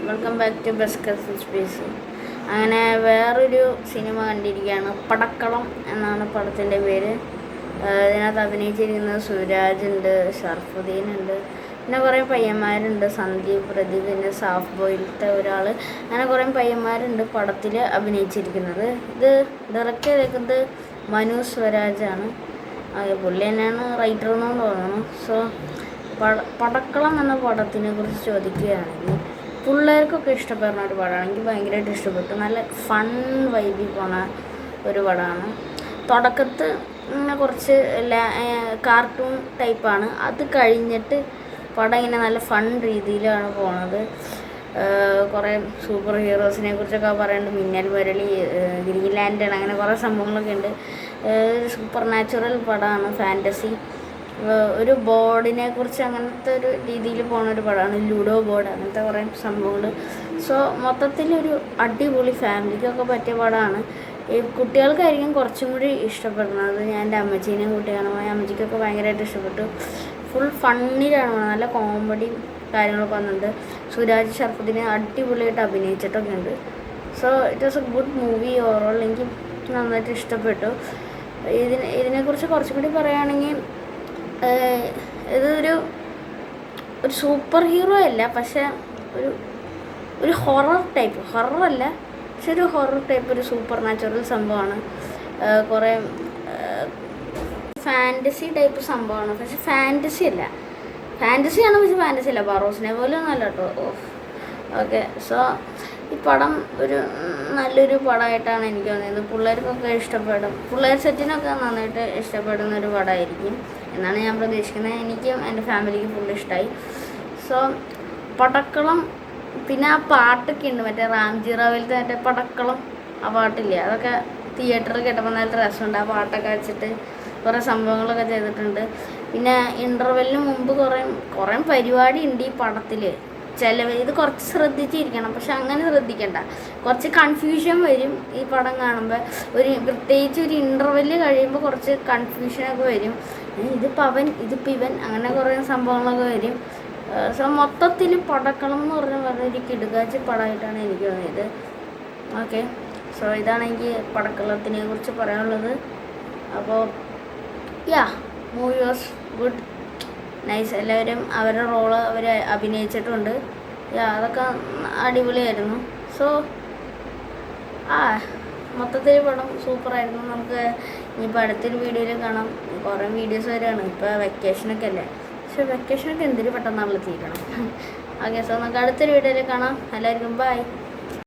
Welcome back to Buskus space. അങ്ങനെ വേറൊരു cinema കണ്ടിരിക്കുകയാണ്. പടക്കളം എന്നാണ് പടത്തിൻ്റെ പേര്. ഇതിനകത്ത് അഭിനയിച്ചിരിക്കുന്നത് സുരാജ് ഉണ്ട്, ഷർഫുദ്ദീൻ ഉണ്ട്, പിന്നെ കുറേ പയ്യന്മാരുണ്ട്. സന്ദീപ്, പ്രദീപ്, പിന്നെ സാഫ് ബോയിലത്തെ ഒരാൾ, അങ്ങനെ കുറേ പയ്യന്മാരുണ്ട് പടത്തിൽ അഭിനയിച്ചിരിക്കുന്നത്. ഇത് ഡയറക്റ്റ് ചെയ്തേക്കുന്നത് മനു സ്വരാജാണ്. പുള്ളി തന്നെയാണ് റൈറ്റർ എന്നും തോന്നുന്നു. സോ പടക്കളം എന്ന പടത്തിനെ കുറിച്ച് ചോദിക്കുകയാണെങ്കിൽ പിള്ളേർക്കൊക്കെ ഇഷ്ടപ്പെടുന്ന ഒരു പടമാണ്. എനിക്ക് ഭയങ്കരമായിട്ട് ഇഷ്ടപ്പെട്ടു. നല്ല ഫൺ വൈബിൽ പോണ ഒരു പടമാണ്. തുടക്കത്ത് കുറച്ച് കാർട്ടൂൺ ടൈപ്പാണ്. അത് കഴിഞ്ഞിട്ട് പടം ഇങ്ങനെ നല്ല ഫൺ രീതിയിലാണ് പോണത്. കുറേ സൂപ്പർ ഹീറോസിനെ കുറിച്ചൊക്കെ പറയുന്നുണ്ട്. മിന്നൽ മുരളി, ഗ്രീൻ ലാൻഡേൺ, അങ്ങനെ കുറേ സംഭവങ്ങളൊക്കെ ഉണ്ട്. സൂപ്പർ നാച്ചുറൽ പടമാണ്. ഫാൻറ്റസി, ഒരു ബോർഡിനെ കുറിച്ച് അങ്ങനത്തെ ഒരു രീതിയിൽ പോകുന്ന ഒരു പടമാണ്. ലൂഡോ ബോർഡ്, അങ്ങനത്തെ കുറേ സംഭവങ്ങൾ. സോ മൊത്തത്തിലൊരു അടിപൊളി ഫാമിലിക്കൊക്കെ പറ്റിയ പടമാണ്. ഈ കുട്ടികൾക്കായിരിക്കും കുറച്ചും കൂടി ഇഷ്ടപ്പെടുന്നത്. ഞാൻ എൻ്റെ അമ്മച്ചീനെയും കുട്ടിയാണ്, അമ്മച്ചിക്കൊക്കെ ഭയങ്കരമായിട്ട് ഇഷ്ടപ്പെട്ടു. ഫുൾ ഫണ്ണിലാണ്. നല്ല കോമഡി കാര്യങ്ങളൊക്കെ വന്നിട്ടുണ്ട്. സുരാജ്, ഷർഫുദ്ദീനെ അടിപൊളിയായിട്ട് അഭിനയിച്ചിട്ടൊക്കെ ഉണ്ട്. So it was A good movie overall. എനിക്ക് നന്നായിട്ട് ഇഷ്ടപ്പെട്ടു. ഇതിനെക്കുറിച്ച് കുറച്ചും കൂടി പറയുകയാണെങ്കിൽ ഇതൊരു സൂപ്പർ ഹീറോ അല്ല, പക്ഷേ ഒരു ഹൊറർ ടൈപ്പ്, ഹൊററല്ല പക്ഷെ ഒരു ഹൊറർ ടൈപ്പ്, ഒരു സൂപ്പർ നാച്ചുറൽ സംഭവമാണ്. കുറേ ഫാൻറ്റസി ടൈപ്പ് സംഭവമാണ്, പക്ഷെ ഫാൻറ്റസി അല്ല. ഫാൻറ്റസിയാണ് പക്ഷെ ഫാൻറ്റസി അല്ല. ബറോസിനെ പോലെ ഒന്നും അല്ല കേട്ടോ. ഓക്കെ. സോ ഈ പടം ഒരു നല്ലൊരു പടമായിട്ടാണ് എനിക്ക് തോന്നിയത്. പിള്ളേർക്കൊക്കെ ഇഷ്ടപ്പെടും. പിള്ളേർ സെറ്റിനൊക്കെ നന്നായിട്ട് ഇഷ്ടപ്പെടുന്ന ഒരു പടമായിരിക്കും എന്നാണ് ഞാൻ പ്രതീക്ഷിക്കുന്നത്. എനിക്കും എൻ്റെ ഫാമിലിക്ക് ഫുൾ ഇഷ്ടമായി. സോ പടക്കളം, പിന്നെ ആ പാട്ടൊക്കെ ഉണ്ട്, മറ്റേ റാംജി റാവിലത്തെ മറ്റേ പടക്കളം, ആ പാട്ടില്ലേ, അതൊക്കെ തിയേറ്ററിൽ കേട്ടപ്പോൾ നല്ല രസമുണ്ട്. ആ പാട്ടൊക്കെ വെച്ചിട്ട് കുറേ സംഭവങ്ങളൊക്കെ ചെയ്തിട്ടുണ്ട്. പിന്നെ ഇൻ്റർവെല്ലിന് മുമ്പ് കുറേ പരിപാടി ഉണ്ട് ഈ പടത്തിൽ. ഇത് കുറച്ച് ശ്രദ്ധിച്ചിരിക്കണം, പക്ഷെ അങ്ങനെ ശ്രദ്ധിക്കണ്ട. കുറച്ച് കൺഫ്യൂഷൻ വരും ഈ പടം കാണുമ്പോൾ. പ്രത്യേകിച്ച് ഒരു ഇൻ്റർവെല്ല് കഴിയുമ്പോൾ കുറച്ച് കൺഫ്യൂഷനൊക്കെ വരും. ഇതിപ്പോൾ ഇവൻ, അങ്ങനെ കുറേ സംഭവങ്ങളൊക്കെ വരും. സോ മൊത്തത്തിൽ പടക്കളം എന്ന് പറഞ്ഞാൽ ഒരു കിടുകാച്ചി പടമായിട്ടാണ് എനിക്ക് തോന്നിയത്. ഓക്കെ. സോ ഇതാണ് എനിക്ക് പടക്കളത്തിനെ കുറിച്ച് പറയാനുള്ളത്. അപ്പോൾ മൂവി വാസ് ഗുഡ്, നൈസ്. എല്ലാവരും അവരുടെ റോള് അവർ അഭിനയിച്ചിട്ടുണ്ട്. അതൊക്കെ അടിപൊളിയായിരുന്നു. സോ മൊത്തത്തിൽ പടം സൂപ്പറായിരുന്നു. നമുക്ക് ഇനിയിപ്പോൾ അടുത്തൊരു വീഡിയോയിൽ കാണാം. കുറേ വീഡിയോസ് വരെയാണ്. ഇപ്പോൾ വെക്കേഷനൊക്കെ അല്ലേ, പക്ഷേ വെക്കേഷനൊക്കെ എന്തിനു പെട്ടെന്നാണല്ലോ തീരണം. ഓക്കെ. സോ നമുക്ക് അടുത്തൊരു വീഡിയോയിൽ കാണാം. എല്ലാവർക്കും ബൈ.